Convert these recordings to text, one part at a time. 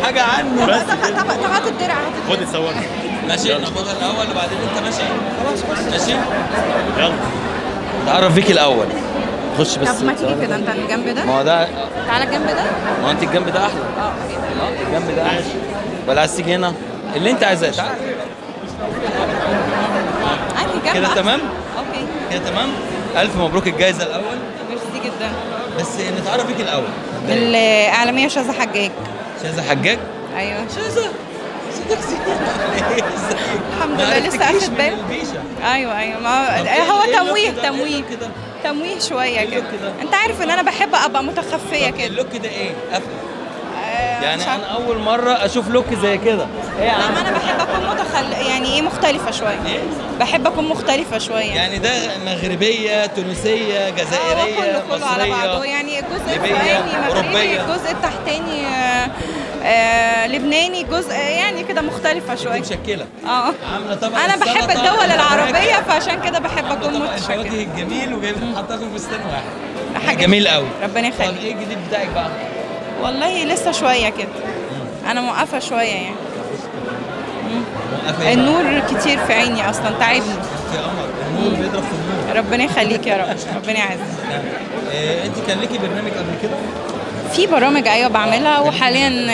حاجه عنه بس طب هات الدرع. خد اتصور. ماشي ناخدها الاول وبعدين انت ماشي. خلاص بس ماشي يلا تعرف فيك الاول. خش بس. طب ما تيجي كده انت الجنب ده. ما هو ده. تعالى الجنب ده. ما هو انت الجنب ده احلى. الجنب ده احلى. ولا عايز تيجي هنا اللي انت عايزاه. تعالى عادي جنب كده أحسن. تمام. اوكي كده تمام. الف مبروك الجايزه الاول. ميرسي جدا. بس نتعرف فيك الاول. الإعلامية شاذة حجاج. شاذة حجاج. ايوه شاذة الحمد لله لسه اخد بالي. ايوه ما هو تمويه شويه كده. انت عارف ان انا بحب ابقى متخفيه كده. اللوك ده ايه؟ قفل. يعني مش انا اول مره اشوف لوك زي كده. ايه يا لا عم؟ ما انا بحب اكون يعني ايه مختلفه شويه. إيه؟ بحب اكون مختلفه شويه. يعني ده مغربيه تونسيه جزائريه كله على بعضه مصريه يعني الجزء ليبية، الفوقاني مغربي أوروبية. الجزء التحتاني لبناني جزء يعني كده مختلفه شويه. مشكله. عامله طبعا انا بحب الدول العربيه فعشان كده بحب اكون الفواكه متشكله. الجميل وجايب حاطاه في فستان واحد. حاجه جميل قوي. ربنا طب يخليك. ايه الجديد بتاعك بقى؟ والله لسه شويه كده. انا موقفه شويه يعني. موقفة إيه بقى؟ النور كتير في عيني اصلا تعبني. في قمر النور بيضرب في النور. ربنا يخليك يا رب. ربنا يعزك. انت كان ليكي برنامج قبل كده؟ في برامج ايوه بعملها وحاليا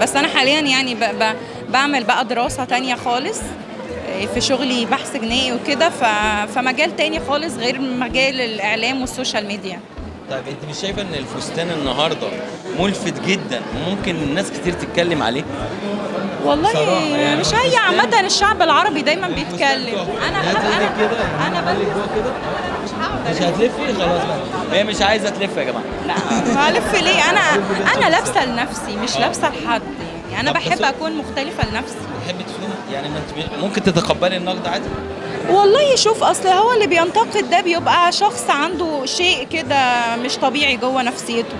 بس انا حاليا يعني بعمل بقى دراسه تانية خالص في شغلي بحث جنائي وكده فمجال تاني خالص غير مجال الاعلام والسوشيال ميديا. طيب انت مش شايفه ان الفستان النهارده ملفت جدا وممكن الناس كتير تتكلم عليه؟ والله يعني مش هي عامة الشعب العربي دايما بيتكلم. انا مش هقعد مش هتلفي خلاص بقى. هي مش عايزه تلف يا جماعه. لا هلف ليه؟ انا لابسه لنفسي مش لابسه لحد يعني انا طب بحب بس- اكون مختلفه لنفسي. بتحبي تفهمي يعني ما انت ممكن تتقبلي النقد عادي؟ والله شوف اصل هو اللي بينتقد ده بيبقى شخص عنده شيء كده مش طبيعي جوه نفسيته.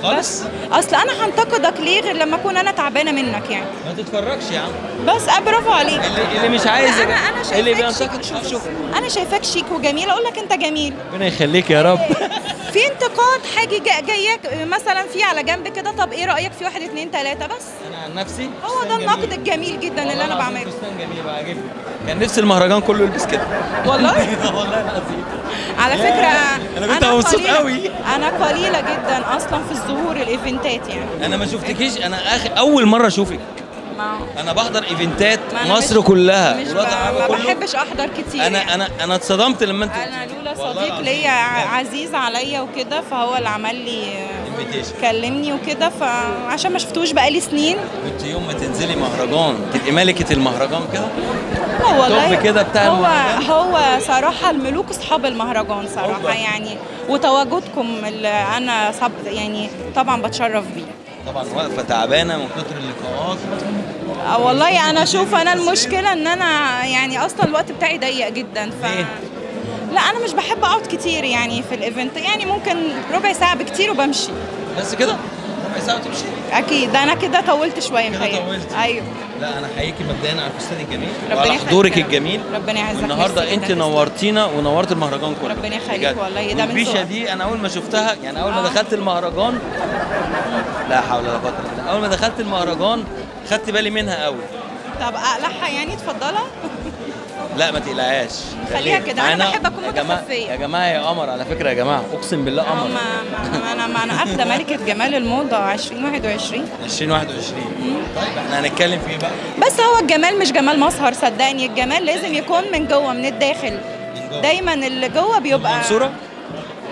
خالص؟ بس اصل انا هنتقدك ليه غير لما اكون انا تعبانه منك يعني. ما تتفرجش يا عم. بس برافو عليك. اللي مش عايز انا اللي شايفاك بينتقد شيك. شوف انا شايفاك شيك وجميل اقول لك انت جميل. ربنا يخليك يا رب. في انتقاد حاجه جاياك مثلا في على جنب كده طب ايه رايك في 1 2 3 بس. انا عن نفسي هو ده النقد الجميل جدا اللي انا بعمله. فستان جميل وعاجبني. كان نفسي المهرجان كله يلبس كده. والله والله العظيم. على فكره أنا كنت مبسوط قوي. انا قليله جدا اصلا في الظهور الايفنتات يعني. انا ما شفتكيش انا اول مره اشوفك. ما انا بحضر ايفنتات ما أنا مصر مش كلها مش والوضع عامل ما كله. بحبش احضر كتير انا يعني. انا اتصدمت لما انت انا لولا والله صديق العظيم. ليا عزيز عليا وكده فهو اللي عمل لي Invitation. كلمني وكده فعشان ما شفتوش بقالي سنين. كنت يوم ما تنزلي مهرجان تبقي ملكة المهرجان كده. والله طب كده بتاع المهرجان. هو صراحة الملوك أصحاب المهرجان صراحة يعني وتواجدكم اللي أنا يعني طبعا بتشرف بيه. طبعا واقفة تعبانة من كتر اللقاءات. والله أنا شوف أنا المشكلة إن أنا يعني أصلا الوقت بتاعي ضيق جدا ليه؟ لا أنا مش بحب أقعد كتير يعني في الإيفنت يعني ممكن ربع ساعة بكتير وبمشي. بس كده؟ ربع ساعة وتمشي؟ أكيد أنا كده طولت شوية كده متهيألي. طولت. أيوه. لا انا حقيقي مبدئيا على الفستان الجميل ربنا وعلى يخليك حضورك يا رب. الجميل. ربنا يعزك. والنهارده ميرسي انت جداً. نورتينا ونورت المهرجان كله. ربنا يخليك بجد. والله ده من والبيشة ذوقك. دي انا اول ما شفتها يعني اول ما دخلت المهرجان لا حول ولا قوة الا بالله. اول ما دخلت المهرجان خدت بالي منها قوي. طب أقلعها يعني تفضلها؟ لا ما تقلقهاش. خليها كده، أنا معانا- بحب أكون يا جماعة- متخفية. يا جماعه يا قمر على فكره يا جماعه اقسم بالله قمر. ما انا اخده ملكه جمال الموضه 2021. 2021. طيب احنا هنتكلم في ايه بقى؟ بس هو الجمال مش جمال مظهر صدقني الجمال لازم يكون من جوه من الداخل. من جوه. دايما اللي جوه بيبقى منصوره؟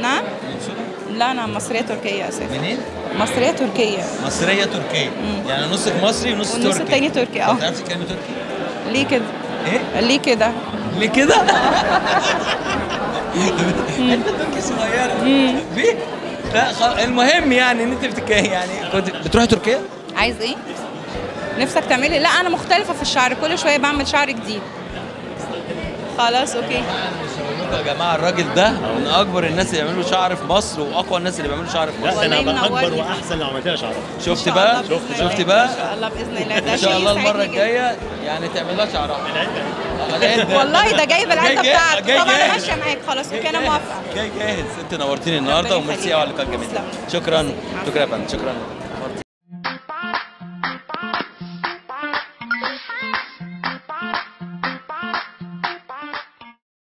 نعم. منصوره؟ لا انا مصريه تركيه اساسا. منين؟ مصريه تركيه. مصريه تركيه. يعني نصك مصري ونص تركي. والنص التاني تركي اه. بتعرفي تتكلمي تركي؟ ليه كده؟ ايه؟ ليه كده؟ ليه كده؟ حته تركي صغيره. ليه؟ لا المهم يعني ان انت يعني كنت بتروحي تركيا؟ عايز ايه؟ نفسك تعملي؟ لا انا مختلفه في الشعر كل شويه بعمل شعر جديد. خلاص اوكي. يا جماعه الراجل ده من اكبر الناس اللي بيعملوا شعر في مصر واقوى الناس اللي بيعملوا شعر في مصر. لا انا والله هبقى اكبر منورني. واحسن لو عملت لها شعرها. شفت بقى؟ شفت بقى؟ ان شاء الله باذن الله ده ان شيء شاء الله المره يسعدني جداً. الجايه يعني تعمل لها شعرها. والله ده جايب العده بتاعته. جاي طب انا جاهز. ماشيه معاك خلاص اوكي انا موافقه. جاي جاهز. انت نورتيني النهارده ربنا وميرسي يخليك. على اللقاء الجميل. تسلم. شكرا. شكرا يا فندم. شكرا.